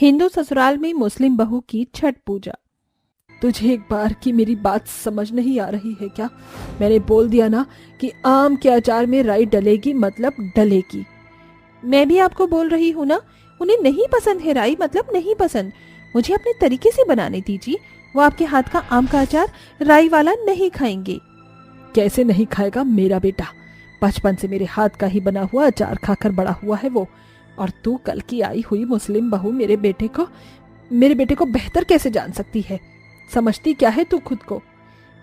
हिंदू ससुराल में मुस्लिम बहू की छठ पूजा। तुझे एक बार की मेरी बात समझ नहीं आ रही है क्या? मैंने बोल दिया ना कि आम के अचार में राई डलेगी मतलब डलेगी। मैं भी आपको बोल रही हूँ ना, उन्हें नहीं पसंद है राई मतलब नहीं पसंद। मुझे अपने तरीके से बनाने दीजिए। वो आपके हाथ का आम का अचार राई वाला नहीं खाएंगे। कैसे नहीं खाएगा मेरा बेटा? बचपन से मेरे हाथ का ही बना हुआ अचार खाकर बड़ा हुआ है वो। और तू कल की आई हुई मुस्लिम बहू मेरे बेटे को बेहतर कैसे जान सकती है? समझती क्या है तू खुद को?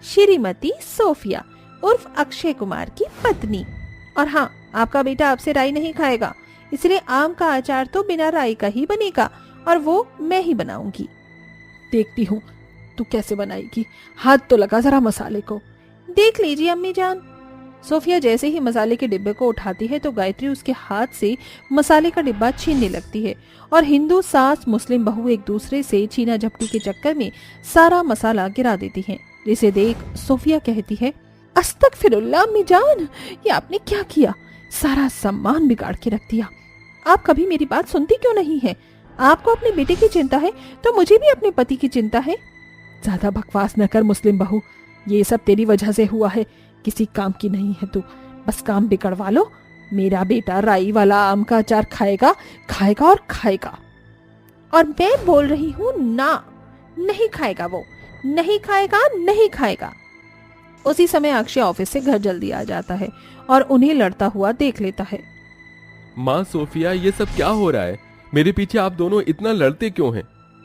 श्रीमती सोफिया उर्फ अक्षय कुमार की पत्नी। और हाँ, आपका बेटा आपसे राई नहीं खाएगा, इसलिए आम का अचार तो बिना राई का ही बनेगा और वो मैं ही बनाऊंगी। देखती हूँ तू कैसे बनाएगी। हाथ तो लगा जरा मसाले को। देख लीजिए अम्मी जान। सोफिया जैसे ही मसाले के डिब्बे को उठाती है तो गायत्री उसके हाथ से मसाले का डिब्बा छीनने लगती है और हिंदू सास मुस्लिम बहू एक दूसरे से छीना झपटी के चक्कर में सारा मसाला गिरा देती हैं। जिसे देख सोफिया कहती है, अस्तगफिरुल्लाह अम्मी जान, ये आपने क्या किया? सारा सामान बिगाड़ के रख दिया। आप कभी मेरी बात सुनती क्यों नहीं है? आपको अपने बेटे की चिंता है तो मुझे भी अपने पति की चिंता है। ज्यादा बकवास न कर मुस्लिम बहू, ये सब तेरी वजह से हुआ है। किसी काम की नहीं है तू, बस काम बिगड़वा लो। मेरा बेटा राई वाला आम का अचार खाएगा खाएगा और खाएगा। और मैं बोल रही हूँ ना, नहीं खाएगा वो, नहीं खाएगा नहीं खाएगा। उसी समय अक्षय ऑफिस से घर जल्दी आ जाता है और उन्हें लड़ता हुआ देख लेता है। माँ सोफिया, ये सब क्या हो रहा है? मेरे पीछे आप दोनों इतना लड़ते क्यों हैं?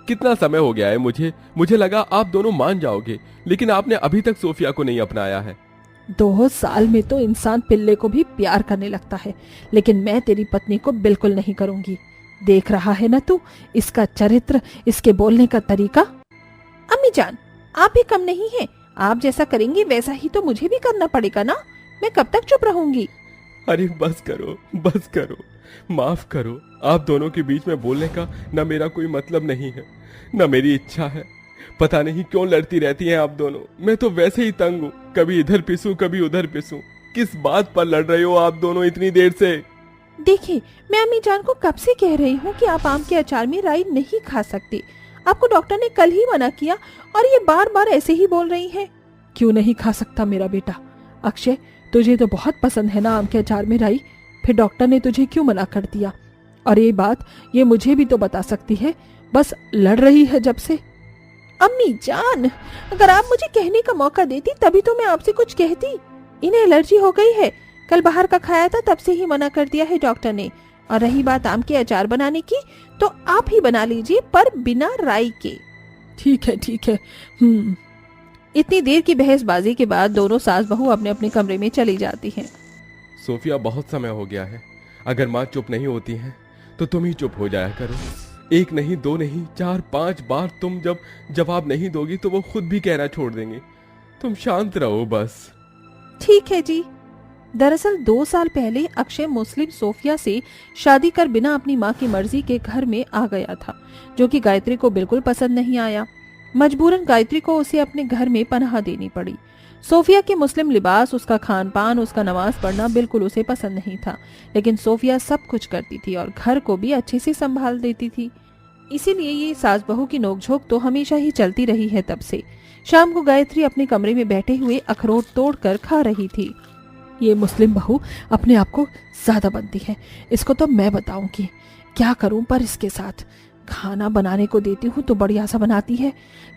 कितना समय हो गया है मुझे लगा आप दोनों मान जाओगे, लेकिन आपने अभी तक सोफिया को नहीं अपनाया है। 2 साल में तो इंसान पिल्ले को भी प्यार करने लगता है, लेकिन मैं तेरी पत्नी को बिल्कुल नहीं करूंगी। देख रहा है ना तू इसका चरित्र, इसके बोलने का तरीका। अम्मी जान, आप भी कम नहीं हैं। आप जैसा करेंगी वैसा ही तो मुझे भी करना पड़ेगा ना। मैं कब तक चुप रहूंगी? अरे बस करो, माफ करो। आप दोनों के बीच में बोलने का न मेरा कोई मतलब नहीं है, न मेरी इच्छा है। पता नहीं क्यों लड़ती रहती हैं आप दोनों। मैं तो वैसे ही तंग हूँ, कभी इधर पिसूं कभी उधर पिसूं। किस बात पर लड़ रहे हो आप दोनों इतनी देर से? देखिए, मैं अम्मी जान को कब से कह रही हूँ कि आप आम के अचार में राई नहीं खा सकते। आपको डॉक्टर ने कल ही मना किया और ये बार बार ऐसे ही बोल रही हैं। क्यों नहीं खा सकता मेरा बेटा? अक्षय, तुझे तो बहुत पसंद है ना आम के अचार में राई, फिर डॉक्टर ने तुझे क्यों मना कर दिया? और ये बात ये मुझे भी तो बता सकती है, बस लड़ रही है जब से। अम्मी जान, अगर आप मुझे कहने का मौका देती तभी तो मैं आपसे कुछ कहती। इन्हें एलर्जी हो गई है, कल बाहर का खाया था तब से ही मना कर दिया है डॉक्टर ने। और रही बात आम के अचार बनाने की, तो आप ही बना लीजिए पर बिना राई के। ठीक है। इतनी देर की बहसबाजी के बाद दोनों सास बहू अपने अपने कमरे में चली जाती हैं। सोफिया, बहुत समय हो गया है। अगर माँ चुप नहीं होती है तो तुम ही चुप हो जाया करो। 1 नहीं 2 नहीं 4 5 बार तुम जब जवाब नहीं दोगी तो वो खुद भी कहना छोड़ देंगे। तुम शांत रहो बस। ठीक है जी। दरअसल 2 साल पहले अक्षय मुस्लिम सोफिया से शादी कर बिना अपनी माँ की मर्जी के घर में आ गया था, जो कि गायत्री को बिल्कुल पसंद नहीं आया। मजबूरन गायत्री को उसे अपने घर में पनाह देनी पड़ी। सोफिया के मुस्लिम लिबास, उसका खान पान, उसका नमाज पढ़ना बिल्कुल उसे पसंद नहीं था, लेकिन सोफिया सब कुछ करती थी और घर को भी अच्छे से संभाल देती थी। इसीलिए ये सास बहू की नोकझोंक तो हमेशा ही चलती रही है तब से। शाम को गायत्री अपने कमरे में बैठे हुए अखरोट तोड़कर खा रही थी। ये मुस्लिम बहू अपने आप को ज्यादा बनती है, इसको तो मैं बताऊंगी क्या करूं। पर इसके साथ खाना बनाने को देती हूँ तो बढ़िया सा बनाती है,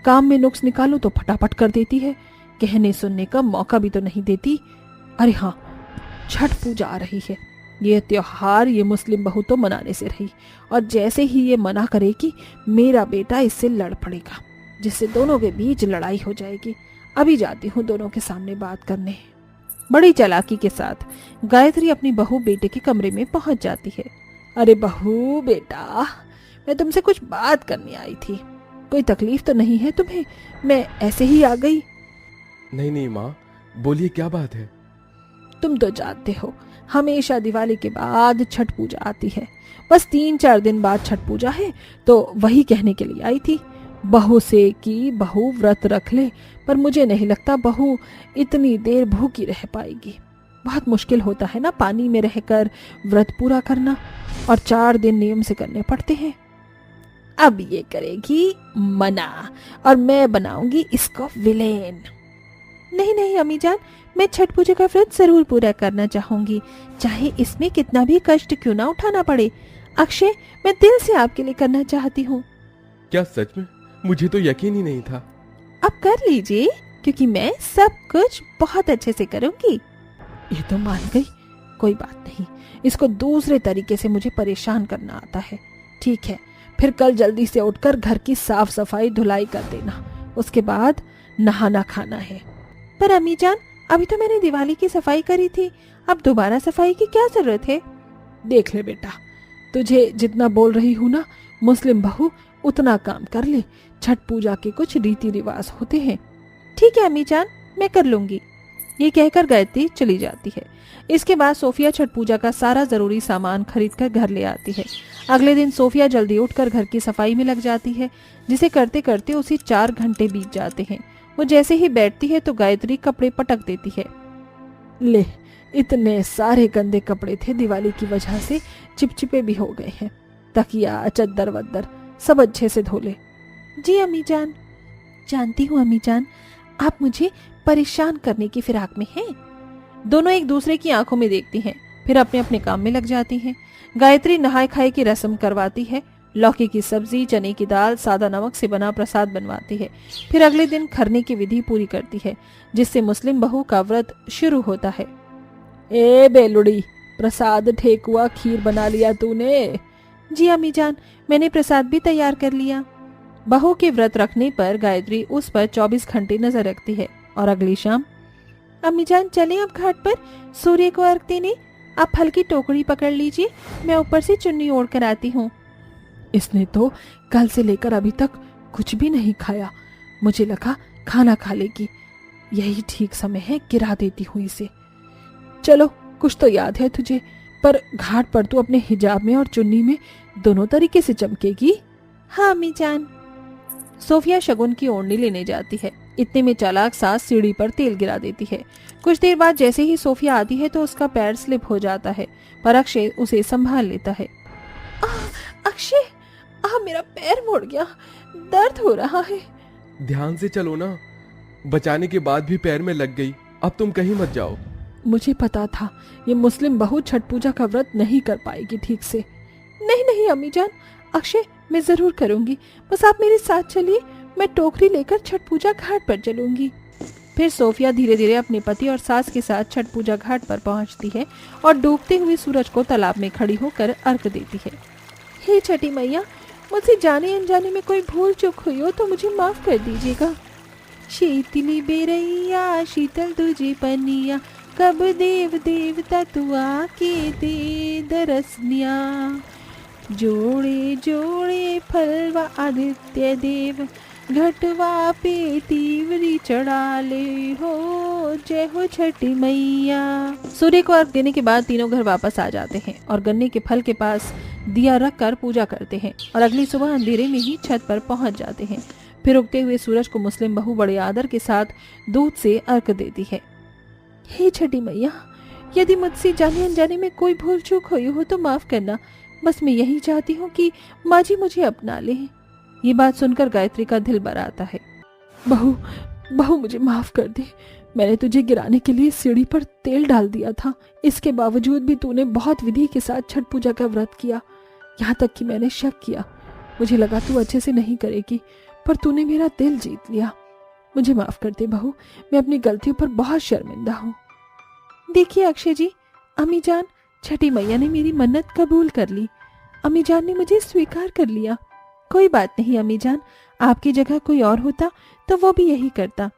काम में नुक्स निकालूं तो फटाफट कर देती है, कहने सुनने का मौका भी तो नहीं देती। अरे हाँ, छठ पूजा आ रही है। ये त्योहार ये मुस्लिम बहू तो मनाने से रही, और जैसे ही ये मना करेगी मेरा बेटा इससे लड़ पड़ेगा, जिससे दोनों के बीच लड़ाई हो जाएगी। अभी जाती हूँ दोनों के सामने बात करने। बड़ी चालाकी के साथ गायत्री अपनी बहू बेटे के कमरे में पहुंच जाती है। अरे बहू बेटा, मैं तुमसे कुछ बात करने आई थी। कोई तकलीफ तो नहीं है तुम्हें? मैं ऐसे ही आ गई। नहीं माँ, बोलिए क्या बात है? तुम तो जानते हो हमेशा दिवाली के बाद छठ पूजा आती है। बस 3-4 दिन बाद छठ पूजा है, तो वही कहने के लिए आई थी। बहू से कि बहू व्रत रख ले, पर मुझे नहीं लगता बहू इतनी देर भूखी रह पाएगी। बहुत मुश्किल होता है ना पानी में रहकर व्रत पूरा करना, और 4 दिन नियम से करने पड़ते हैं। अब ये करेगी मना और मैं बनाऊंगी इसको विलेन। नहीं नहीं अम्मी जान, मैं छठ पूजा का व्रत जरूर पूरा करना चाहूंगी, चाहे इसमें कितना भी कष्ट क्यों ना उठाना पड़े। अक्षय, मैं दिल से आपके लिए करना चाहती हूँ। क्या सच में? मुझे तो यकीन ही नहीं था। अब कर लीजिए, क्योंकि मैं सब कुछ बहुत अच्छे से करूंगी। ये तो मान गई, कोई बात नहीं, इसको दूसरे तरीके से मुझे परेशान करना आता है। ठीक है, फिर कल जल्दी से उठकर घर की साफ सफाई धुलाई कर देना, उसके बाद नहाना खाना है। पर अम्मी जान, अभी तो मैंने दिवाली की सफाई करी थी, अब दोबारा सफाई की क्या जरूरत है? देख ले बेटा, तुझे जितना बोल रही हूँ ना, मुस्लिम बहू उतना काम कर ले। छठ पूजा के कुछ रीति रिवाज होते हैं। ठीक है अम्मी जान, मैं कर लूंगी। ये कहकर गायत्री चली जाती है। इसके बाद सोफिया छठ पूजा का सारा जरूरी सामान खरीद कर घर ले आती है। अगले दिन सोफिया जल्दी उठकर घर की सफाई में लग जाती है, जिसे करते करते उसे 4 घंटे बीत जाते हैं। वो जैसे ही बैठती है तो गायत्री कपड़े पटक देती है। ले, इतने सारे गंदे कपड़े थे, दिवाली की वजह से चिपचिपे भी हो गए हैं। तकिया चद्दर वद्दर सब अच्छे से धो ले। जी अम्मी जान। जानती हूँ अम्मी जान, आप मुझे परेशान करने की फिराक में हैं। दोनों एक दूसरे की आंखों में देखती हैं, फिर अपने अपने काम में लग जाती हैं। गायत्री नहाए खाए की रस्म करवाती है, लौकी की सब्जी, चने की दाल, सादा नमक से बना प्रसाद बनवाती है। फिर अगले दिन खरने की विधि पूरी करती है, जिससे मुस्लिम बहू का व्रत शुरू होता है। ए बेलुड़ी, प्रसाद, ठेकुआ, खीर बना लिया तूने? जी अम्मी जान, मैंने प्रसाद भी तैयार कर लिया। बहू के व्रत रखने पर गायत्री उस पर 24 घंटे नजर रखती है। और अगली शाम, अम्मी जान चले अब घाट पर सूर्य को अर्घ देने। आप फल की टोकरी पकड़ लीजिए, मैं ऊपर से चुन्नी ओढ़ कर आती हूँ। इसने तो कल से लेकर अभी तक कुछ भी नहीं खाया, मुझे लगा खाना खा लेगी। यही ठीक समय है, गिरा देती हूँ इसे। चलो, कुछ तो याद है तुझे, पर घाट पर तू अपने हिजाब में और चुन्नी में दोनों तरीके से चमकेगी। हाँ अम्मी जान। सोफिया शगुन की ओढ़नी लेने जाती है। इतने में चालाक सास सीढ़ी पर तेल गिरा देती है। कुछ देर बाद जैसे ही सोफिया आती है तो उसका पैर स्लिप हो जाता है, पर अक्षय उसे संभाल लेता है। अक्षय, मेरा पैर मुड़ गया, दर्द हो रहा है। ध्यान से चलो ना, बचाने के बाद भी पैर में लग गई। अब तुम कहीं मत जाओ। मुझे पता था ये मुस्लिम बहू छठ पूजा का व्रत नहीं कर पाएगी ठीक से। नहीं नहीं अम्मी जान, अक्षय मैं जरूर करूंगी, बस आप मेरे साथ चलिए, मैं टोकरी लेकर छठ पूजा घाट पर चलूंगी। फिर सोफिया धीरे धीरे अपने पति और सास के साथ छठ पूजा घाट पर पहुंचती है और डूबते हुए सूरज को तालाब में खड़ी होकर अर्घ देती है। हे छठी मैया, मुझसे जाने अनजाने में कोई भूल चूक हुई हो तो मुझे माफ कर दीजिएगा। शीतली बेरैया शीतल तुझे पनिया, कब देव देवता तू आके दे दरसनिया। जोड़े जोड़े फलवा आदित्य देव, घटवा पे तीवरी चढ़ा ले हो, जय हो छठी मैया। सूर्य को अर्घ देने के बाद तीनों घर वापस आ जाते हैं और गन्ने के फल के पास दिया रखकर पूजा करते हैं और अगली सुबह अंधेरे में ही छत पर पहुंच जाते हैं। फिर उगते हुए सूरज को मुस्लिम बहू बड़े आदर के साथ दूध से अर्घ देती है। हे छठी मैया, यदि मुझसे जाने अनजाने में कोई भूल चूक हुई हो तो माफ करना, बस मैं यही चाहती हूँ कि माँ जी मुझे अपना ले। ये बात सुनकर गायत्री का दिल भर आता है। बहू बहू मुझे माफ कर दे, मैंने तुझे गिराने के लिए सीढ़ी पर तेल डाल दिया था, इसके बावजूद भी तूने बहुत विधि के साथ छठ पूजा का व्रत किया, यहाँ तक कि मैंने शक किया। मुझे लगा तू अच्छे से नहीं करेगी, पर तूने मेरा दिल जीत लिया। मुझे माफ कर दे बहू, मैं अपनी गलतियों पर बहुत शर्मिंदा हूँ। देखिए अक्षय जी, अम्मी जान, छठी मैया ने मेरी मन्नत कबूल कर ली, अम्मी जान ने मुझे स्वीकार कर लिया। कोई बात नहीं अम्मी जान, आपकी जगह कोई और होता तो वो भी यही करता।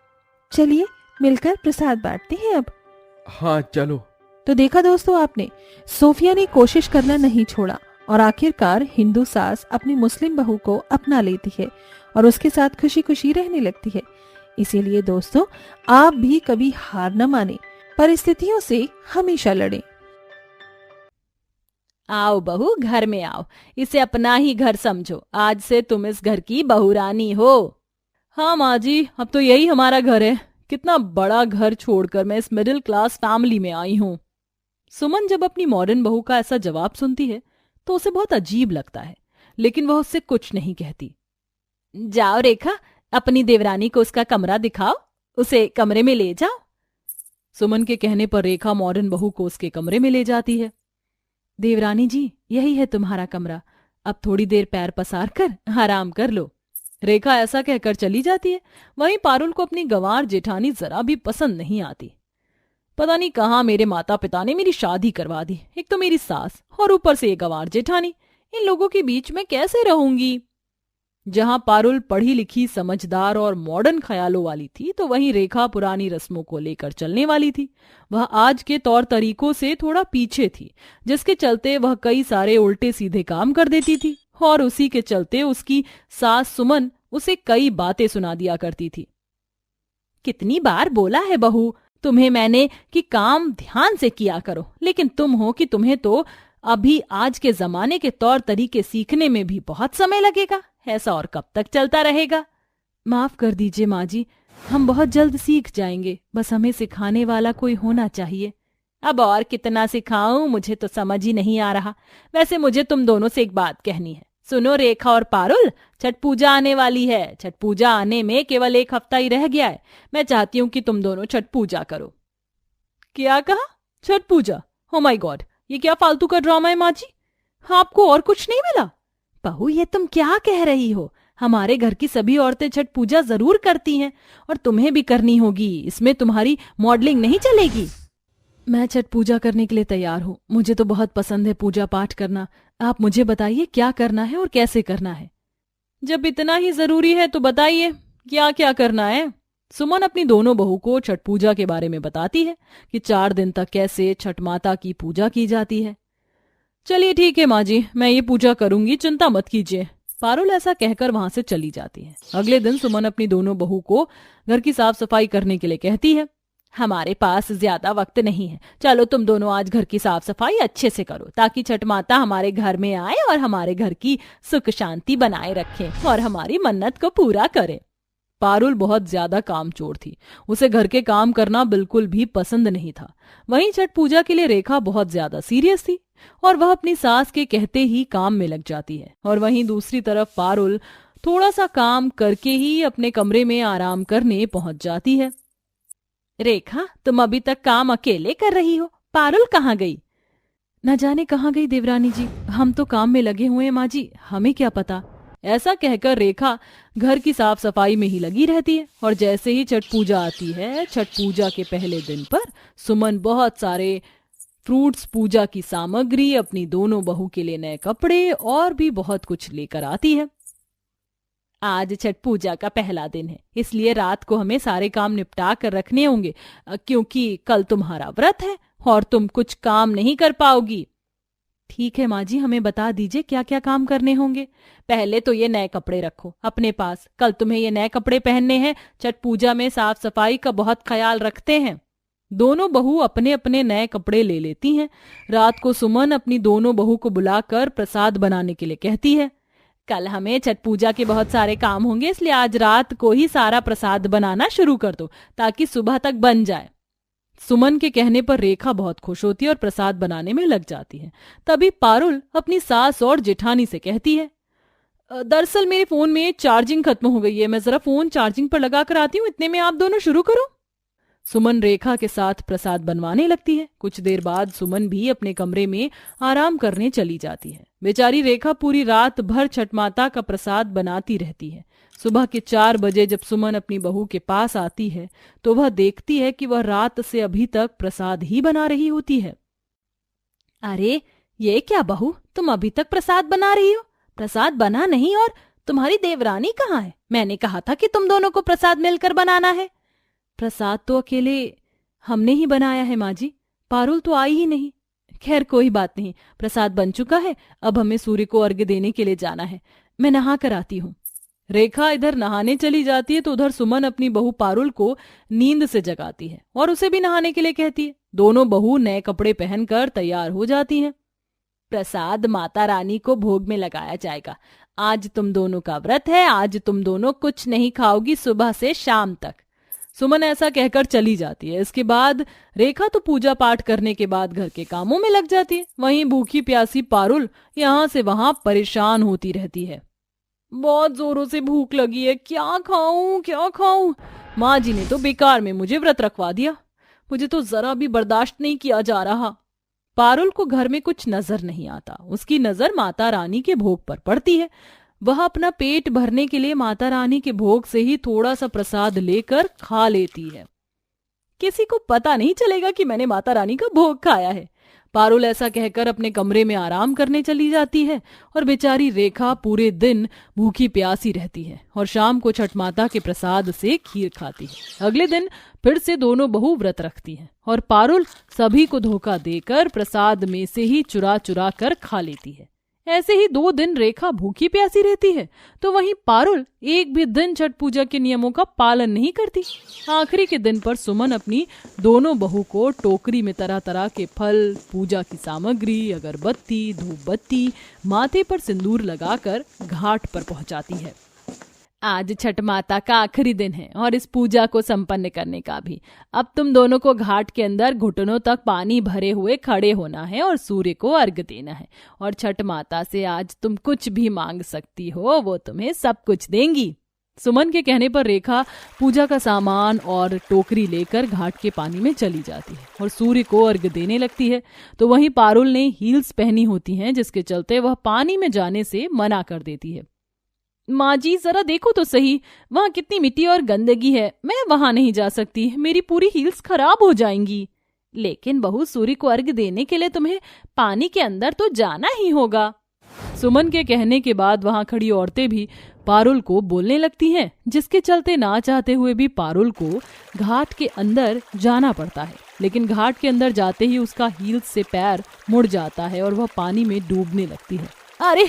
चलिए मिलकर प्रसाद बांटते हैं अब। हाँ चलो। तो देखा दोस्तों आपने, सोफिया ने कोशिश करना नहीं छोड़ा और आखिरकार हिंदू सास अपनी मुस्लिम बहू को अपना लेती है और उसके साथ खुशी खुशी रहने लगती है। इसीलिए दोस्तों, आप भी कभी हार न माने, परिस्थितियों से हमेशा लड़ें। आओ बहू, घर में आओ, इसे अपना ही घर समझो, आज से तुम इस घर की बहुरानी हो। हाँ माँ जी, अब तो यही हमारा घर है। कितना बड़ा घर छोड़कर मैं इस मिडिल क्लास फैमिली में आई हूँ। सुमन जब अपनी मॉडर्न बहू का ऐसा जवाब सुनती है तो उसे बहुत अजीब लगता है, लेकिन वह उससे कुछ नहीं कहती। जाओ रेखा, अपनी देवरानी को उसका कमरा दिखाओ, उसे कमरे में ले जाओ। सुमन के कहने पर रेखा मॉडर्न बहू को उसके कमरे में ले जाती है। देवरानी जी, यही है तुम्हारा कमरा, अब थोड़ी देर पैर पसार कर आराम कर लो। रेखा ऐसा कहकर चली जाती है। वहीं पारुल को अपनी गंवार जेठानी जरा भी पसंद नहीं आती। पता नहीं कहाँ मेरे माता पिता ने मेरी शादी करवा दी, एक तो मेरी सास और ऊपर से ये गंवार जेठानी, इन लोगों के बीच में कैसे रहूंगी। जहां पारुल पढ़ी लिखी, समझदार और मॉडर्न ख्यालों वाली थी, तो वहीं रेखा पुरानी रस्मों को लेकर चलने वाली थी। वह आज के तौर तरीकों से थोड़ा पीछे थी, जिसके चलते वह कई सारे उल्टे सीधे काम कर देती थी और उसी के चलते उसकी सास सुमन उसे कई बातें सुना दिया करती थी। कितनी बार बोला है बहू तुम्हें मैंने कि काम ध्यान से किया करो, लेकिन तुम हो कि तुम्हें तो अभी आज के जमाने के तौर तरीके सीखने में भी बहुत समय लगेगा। ऐसा और कब तक चलता रहेगा। माफ कर दीजिए माँ जी, हम बहुत जल्द सीख जाएंगे, बस हमें सिखाने वाला कोई होना चाहिए। अब और कितना सिखाऊं, मुझे तो समझ ही नहीं आ रहा। वैसे मुझे तुम दोनों से एक बात कहनी है। सुनो रेखा और पारुल, छठ पूजा आने वाली है। छठ पूजा आने में केवल 1 हफ्ता ही रह गया है। मैं चाहती हूँ कि तुम दोनों छठ पूजा करो। क्या कहा? छठ पूजा? ओ माय गॉड, ये क्या फालतू का ड्रामा है माँ जी? आपको और कुछ नहीं मिला? बहू, ये तुम क्या कह रही हो? हमारे घर की सभी औरतें छठ पूजा जरूर करती हैं और तुम्हें भी करनी होगी। इसमें तुम्हारी मॉडलिंग नहीं चलेगी। मैं छठ पूजा करने के लिए तैयार हूँ। मुझे तो बहुत पसंद है पूजा पाठ करना। आप मुझे बताइए क्या करना है और कैसे करना है। जब इतना ही जरूरी है तो बताइए क्या क्या करना है। सुमन अपनी दोनों बहू को छठ पूजा के बारे में बताती है कि 4 दिन तक कैसे छठ माता की पूजा की जाती है। चलिए ठीक है माँ जी, मैं ये पूजा करूंगी, चिंता मत कीजिए। पारुल ऐसा कहकर वहां से चली जाती है। अगले दिन सुमन अपनी दोनों बहू को घर की साफ सफाई करने के लिए कहती है। हमारे पास ज्यादा वक्त नहीं है, चलो तुम दोनों आज घर की साफ सफाई अच्छे से करो, ताकि छठ माता हमारे घर में आए और हमारे घर की सुख शांति बनाए रखे और हमारी मन्नत को पूरा करे। पारुल बहुत ज्यादा कामचोर थी, उसे घर के काम करना बिल्कुल भी पसंद नहीं था। वहीं छठ पूजा के लिए रेखा बहुत ज्यादा सीरियस थी और वह अपनी सास के कहते ही काम में लग जाती है। और वहीं दूसरी तरफ पारुल थोड़ा सा काम करके ही अपने कमरे में आराम करने पहुंच जाती है। रेखा, तुम अभी तक काम अकेले कर रही हो, पारुल कहाँ गई? न जाने कहाँ गई देवरानी जी, हम तो काम में लगे हुए हैं माँ जी, हमें क्या पता। ऐसा कहकर रेखा घर की साफ सफाई में ही लगी रहती है। और जैसे ही छठ पूजा आती है, छठ पूजा के पहले दिन पर सुमन बहुत सारे फ्रूट्स, पूजा की सामग्री, अपनी दोनों बहू के लिए नए कपड़े और भी बहुत कुछ लेकर आती है। आज छठ पूजा का पहला दिन है, इसलिए रात को हमें सारे काम निपटा कर रखने होंगे, क्योंकि कल तुम्हारा व्रत है और तुम कुछ काम नहीं कर पाओगी। ठीक है माँ जी, हमें बता दीजिए क्या क्या काम करने होंगे। पहले तो ये नए कपड़े रखो अपने पास, कल तुम्हें ये नए कपड़े पहनने हैं। छठ पूजा में साफ सफाई का बहुत ख्याल रखते हैं। दोनों बहू अपने अपने नए कपड़े ले लेती हैं। रात को सुमन अपनी दोनों बहू को बुलाकर प्रसाद बनाने के लिए कहती है। कल हमें छठ पूजा के बहुत सारे काम होंगे, इसलिए आज रात को ही सारा प्रसाद बनाना शुरू कर दो, ताकि सुबह तक बन जाए। सुमन के कहने पर रेखा बहुत खुश होती है और प्रसाद बनाने में लग जाती है। तभी पारुल अपनी सास और जेठानी से कहती है, दरअसल मेरे फोन में चार्जिंग खत्म हो गई है, मैं जरा फोन चार्जिंग पर लगा कर आती हूँ, इतने में आप दोनों शुरू करो। सुमन रेखा के साथ प्रसाद बनवाने लगती है। कुछ देर बाद सुमन भी अपने कमरे में आराम करने चली जाती है। बेचारी रेखा पूरी रात भर छठ माता का प्रसाद बनाती रहती है। सुबह के 4 बजे जब सुमन अपनी बहू के पास आती है तो वह देखती है कि वह रात से अभी तक प्रसाद ही बना रही होती है। अरे ये क्या बहू, तुम अभी तक प्रसाद बना रही हो? प्रसाद बना नहीं और तुम्हारी देवरानी कहाँ है? मैंने कहा था कि तुम दोनों को प्रसाद मिलकर बनाना है। प्रसाद तो अकेले हमने ही बनाया है माँ जी, पारुल तो आई ही नहीं। खैर कोई बात नहीं, प्रसाद बन चुका है, अब हमें सूर्य को अर्घ्य देने के लिए जाना है, मैं नहा कर आती हूँ। रेखा इधर नहाने चली जाती है तो उधर सुमन अपनी बहू पारुल को नींद से जगाती है और उसे भी नहाने के लिए कहती है। दोनों बहू नए कपड़े पहनकर तैयार हो जाती हैं। प्रसाद माता रानी को भोग में लगाया जाएगा। आज तुम दोनों का व्रत है, आज तुम दोनों कुछ नहीं खाओगी सुबह से शाम तक। सुमन ऐसा कहकर चली जाती है। इसके बाद रेखा तो पूजा पाठ करने के बाद घर के कामों में लग जाती है। वहीं भूखी प्यासी पारुल यहाँ से वहां परेशान होती रहती है। बहुत जोरों से भूख लगी है, क्या खाऊं क्या खाऊं। माँ जी ने तो बेकार में मुझे व्रत रखवा दिया, मुझे तो जरा भी बर्दाश्त नहीं किया जा रहा। पारुल को घर में कुछ नजर नहीं आता। उसकी नजर माता रानी के भोग पर पड़ती है। वह अपना पेट भरने के लिए माता रानी के भोग से ही थोड़ा सा प्रसाद लेकर खा लेती है। किसी को पता नहीं चलेगा कि मैंने माता रानी का भोग खाया है। पारुल ऐसा कहकर अपने कमरे में आराम करने चली जाती है और बेचारी रेखा पूरे दिन भूखी प्यासी रहती है और शाम को छठ माता के प्रसाद से खीर खाती है। अगले दिन फिर से दोनों बहू व्रत रखती हैं और पारुल सभी को धोखा देकर प्रसाद में से ही चुरा चुरा कर खा लेती है। ऐसे ही 2 दिन रेखा भूखी प्यासी रहती है, तो वहीं पारुल एक भी दिन छठ पूजा के नियमों का पालन नहीं करती। आखिरी के दिन पर सुमन अपनी दोनों बहू को टोकरी में तरह तरह के फल, पूजा की सामग्री, अगरबत्ती, धूप बत्ती, माथे पर सिंदूर लगाकर घाट पर पहुंचाती है। आज छठ माता का आखिरी दिन है और इस पूजा को संपन्न करने का भी। अब तुम दोनों को घाट के अंदर घुटनों तक पानी भरे हुए खड़े होना है और सूर्य को अर्घ्य देना है। और छठ माता से आज तुम कुछ भी मांग सकती हो, वो तुम्हें सब कुछ देंगी। सुमन के कहने पर रेखा पूजा का सामान और टोकरी लेकर घाट के पानी में चली जाती है और सूर्य को अर्घ्य देने लगती है। तो वहीं पारुल ने हील्स पहनी होती हैं, जिसके चलते वह पानी में जाने से मना कर देती है। माँ जी जरा देखो तो सही, वहाँ कितनी मिट्टी और गंदगी है, मैं वहां नहीं जा सकती, मेरी पूरी हील्स खराब हो जाएंगी। लेकिन बहू, सूर्य को अर्घ्य देने के लिए तुम्हें पानी के अंदर तो जाना ही होगा। सुमन के कहने के बाद वहां खड़ी औरतें भी पारुल को बोलने लगती हैं, जिसके चलते ना चाहते हुए भी पारुल को घाट के अंदर जाना पड़ता है। लेकिन घाट के अंदर जाते ही उसका हील्स से पैर मुड़ जाता है और वह पानी में डूबने लगती है। अरे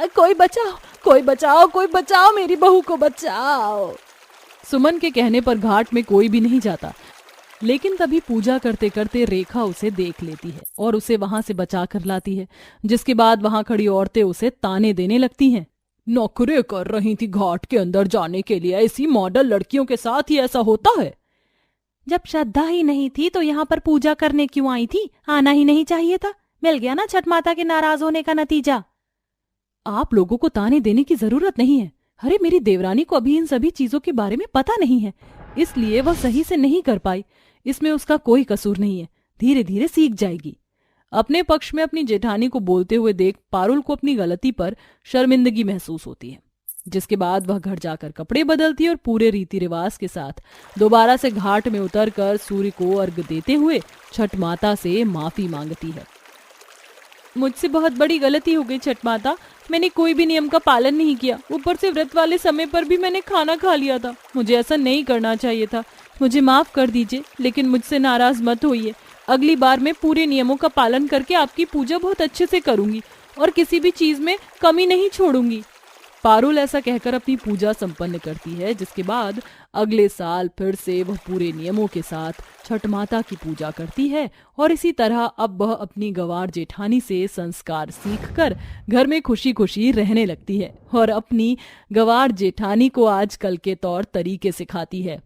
कोई बचाओ, कोई बचाओ, कोई बचाओ, मेरी बहू को बचाओ। सुमन के कहने पर घाट में कोई भी नहीं जाता, लेकिन तभी पूजा करते करते रेखा उसे देख लेती है और उसे वहां से बचा कर लाती है। जिसके बाद वहां खड़ी औरतें उसे ताने देने लगती हैं। नौकरी कर रही थी घाट के अंदर जाने के लिए, ऐसी मॉडल लड़कियों के साथ ही ऐसा होता है। जब श्रद्धा ही नहीं थी तो यहाँ पर पूजा करने क्यों आई थी? आना ही नहीं चाहिए था। मिल गया ना छठ माता के नाराज होने का नतीजा। आप लोगों को ताने देने की जरूरत नहीं है। अरे मेरी देवरानी को अभी इन सभी चीजों के बारे में पता नहीं है, इसलिए वह सही से नहीं कर पाई। इसमें उसका कोई कसूर नहीं है, धीरे धीरे सीख जाएगी। अपने पक्ष में अपनी जेठानी को बोलते हुए देख पारुल को अपनी गलती पर शर्मिंदगी महसूस होती है। जिसके बाद वह घर जाकर कपड़े बदलती है और पूरे रीति रिवाज के साथ दोबारा से घाट में उतरकर सूर्य को अर्घ्य देते हुए छठ माता से माफी मांगती है। मुझसे बहुत बड़ी गलती हो गई छठ माता, मैंने कोई भी नियम का पालन नहीं किया। ऊपर से व्रत वाले समय पर भी मैंने खाना खा लिया था। मुझे ऐसा नहीं करना चाहिए था, मुझे माफ कर दीजिए, लेकिन मुझसे नाराज मत होइए। अगली बार मैं पूरे नियमों का पालन करके आपकी पूजा बहुत अच्छे से करूंगी और किसी भी चीज में कमी नहीं छोड़ूंगी। पारुल ऐसा कहकर अपनी पूजा संपन्न करती है। जिसके बाद अगले साल फिर से वह पूरे नियमों के साथ छठ माता की पूजा करती है और इसी तरह अब वह अपनी गंवार जेठानी से संस्कार सीखकर घर में खुशी खुशी रहने लगती है और अपनी गंवार जेठानी को आजकल के तौर तरीके सिखाती है।